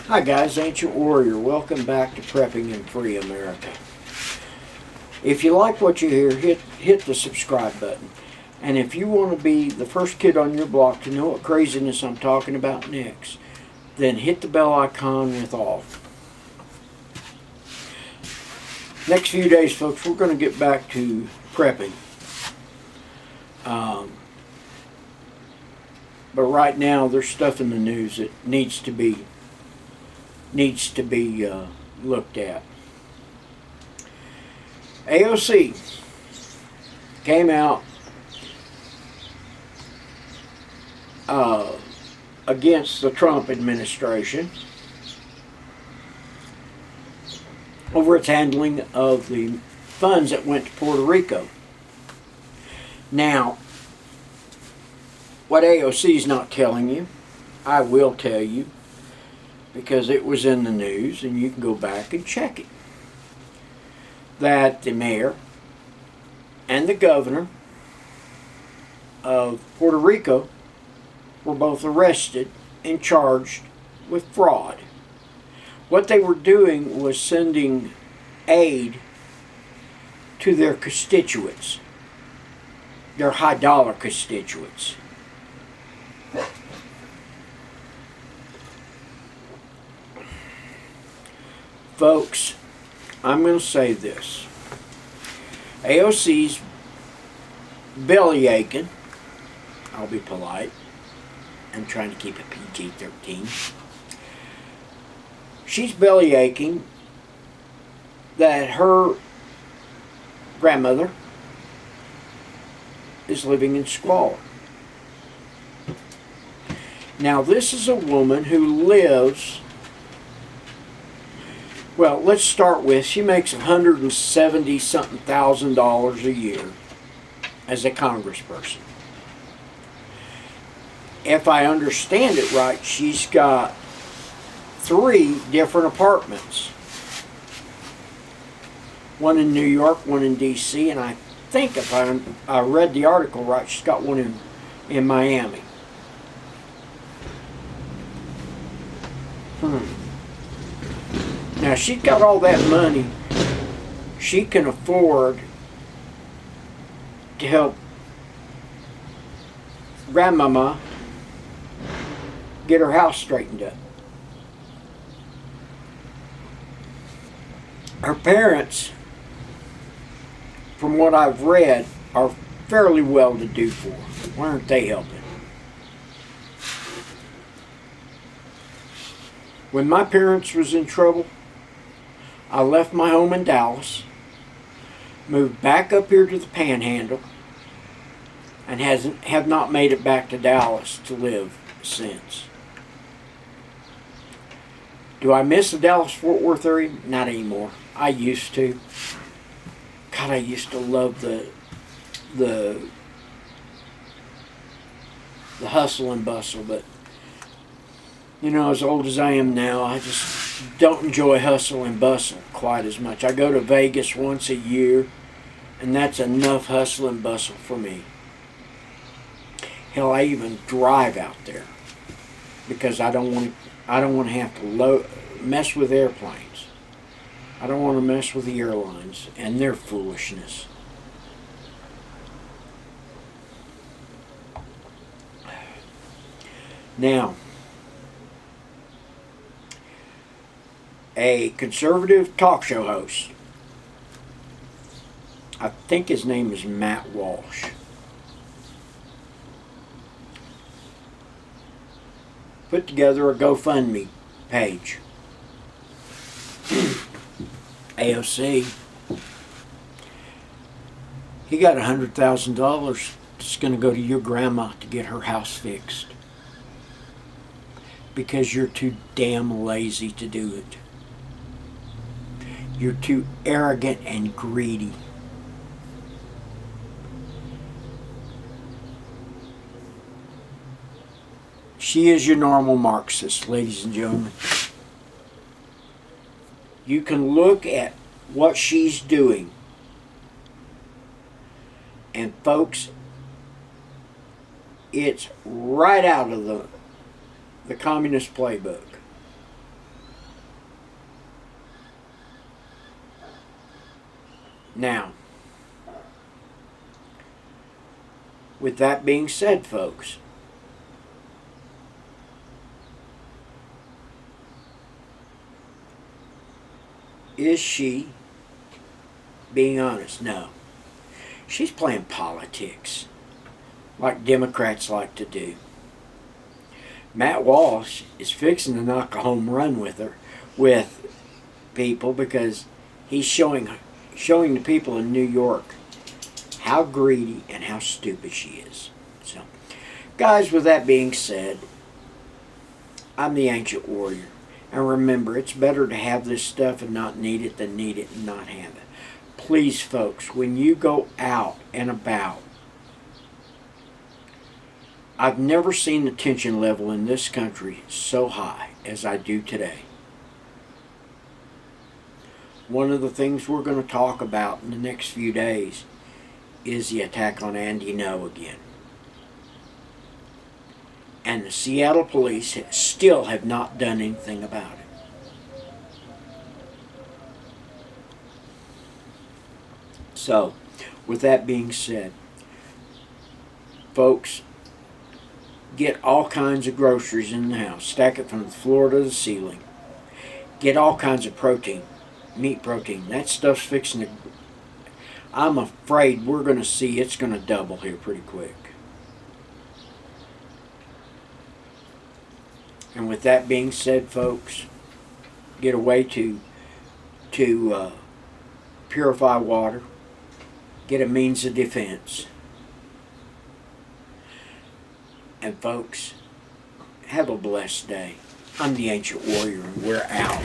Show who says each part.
Speaker 1: Hi guys, Ancient Warrior. Welcome back to Prepping in Free America. If you like what you hear, hit the subscribe button. And if you want to be the first kid on your block to know what craziness I'm talking about next, then hit the bell icon with all. Next few days, folks, we're going to get back to prepping. But right now, there's stuff in the news that needs to be looked at. AOC came out against the Trump administration over its handling of the funds that went to Puerto Rico. Now, what AOC's not telling you, I will tell you, because it was in the news and you can go back and check it, that the mayor and the governor of Puerto Rico were both arrested and charged with fraud. What they were doing was sending aid to their constituents, their high dollar constituents. Folks, I'm going to say this. AOC's belly aching. I'll be polite. I'm trying to keep it PG-13. She's belly aching that her grandmother is living in squalor. Now, this is a woman who lives... Well, let's start with, she makes $170-something thousand a year as a congressperson. If I understand it right, she's got 3 different apartments. One in New York, one in D.C., and I think if I read the article right, she's got one in Miami. Now, she's got all that money. She can afford to help Grandmama get her house straightened up. Her parents, from what I've read, are fairly well-to-do for her. Why aren't they helping? When my parents was in trouble, I left my home in Dallas, moved back up here to the Panhandle, and have not made it back to Dallas to live since. Do I miss the Dallas-Fort Worth area? Not anymore. I used to. God, I used to love the hustle and bustle, but you know, as old as I am now, I just don't enjoy hustle and bustle quite as much. I go to Vegas once a year, and that's enough hustle and bustle for me. Hell, I even drive out there because I don't want to have to mess with airplanes. I don't want to mess with the airlines and their foolishness. Now, a conservative talk show host, I think his name is Matt Walsh, put together a GoFundMe page. AOC, he got $100,000 that's going to go to your grandma to get her house fixed because you're too damn lazy to do it. You're too arrogant and greedy. She is your normal Marxist, ladies and gentlemen. You can look at what she's doing. And folks, it's right out of the communist playbook. Now, with that being said, folks, is she being honest? No. She's playing politics like Democrats like to do. Matt Walsh is fixing to knock a home run with people, because he's showing the people in New York how greedy and how stupid she is. So, guys, with that being said, I'm the Ancient Warrior. And remember, it's better to have this stuff and not need it than need it and not have it. Please, folks, when you go out and about, I've never seen the tension level in this country so high as I do today. One of the things we're going to talk about in the next few days is the attack on Andy Ngo again. And the Seattle police still have not done anything about it. So, with that being said, folks, get all kinds of groceries in the house. Stack it from the floor to the ceiling. Get all kinds of protein. Meat protein. That stuff's fixing to... I'm afraid we're going to see it's going to double here pretty quick. And with that being said, folks, get a way to purify water. Get a means of defense. And folks, have a blessed day. I'm the Ancient Warrior, and we're out.